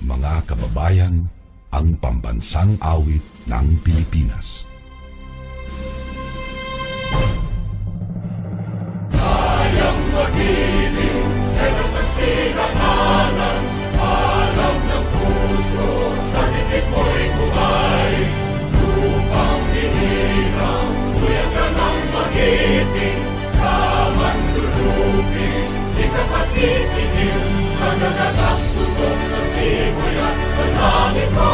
mga kababayan, ang pambansang awit ng Pilipinas. Kayang magiliw, helas ng sinakanan, alam ng puso, sa titik mo'y buhay. Lupang hinirang, tuyag ka ng magiting, sa manlulupin, di ka pasisingil, sa nagatak tutok sa simoy at sa langit ko.